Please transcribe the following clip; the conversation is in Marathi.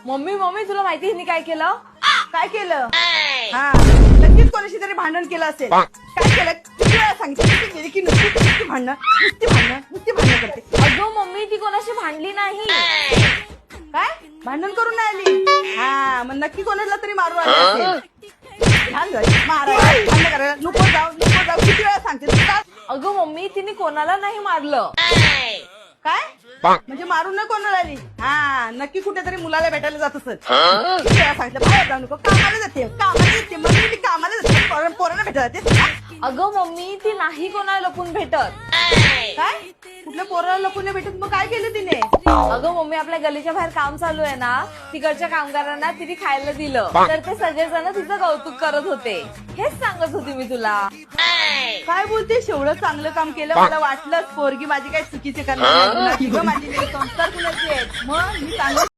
मम्मी मम्मी तुला माहिती हिने काय केलं? काय केलं? हा नक्कीच कोणाशी तरी भांडण केलं असेल. काय केलं? किती वेळा सांगितलं गेली की नुसती भांडणं करते. अगं मम्मी ती कोणाशी भांडली नाही. काय भांडण करून नाही आली? हा मग नक्की कोणाला तरी मारू आली असेल. मारायला भांडण करायला नको जाऊ किती वेळा सांगते तू का? अगं मम्मी तिने कोणाला नाही मारलं. काय म्हणजे मारून न कोणाला आली? हा नक्की कुठेतरी मुलाला भेटायला जात असत. किती वेळा सांगितलं बाहेर जाऊ नको, कामाला जाते मग मी कामाला जाते, पोरांना भेटायला जाते. अगं मम्मी ती नाही कोणाला लपून भेटत. काय कुठल्या पोराला लपून नाही भेटत? मग काय केलं तिने? अगं मम्मी आपल्या गलीच्या बाहेर काम चालू आहे ना, तिकडच्या कामगारांना तिने खायला दिलं तर ते सगळेजण तिचं कौतुक करत होते. हेच सांगत होती मी तुला. काय बोलतेस? एवढं चांगलं काम केलं, मला वाटलंच पोरगी माझी काही चुकीचे करणार नाही. माझी संस्कार कुणाची आहेत? मग मी चांगलं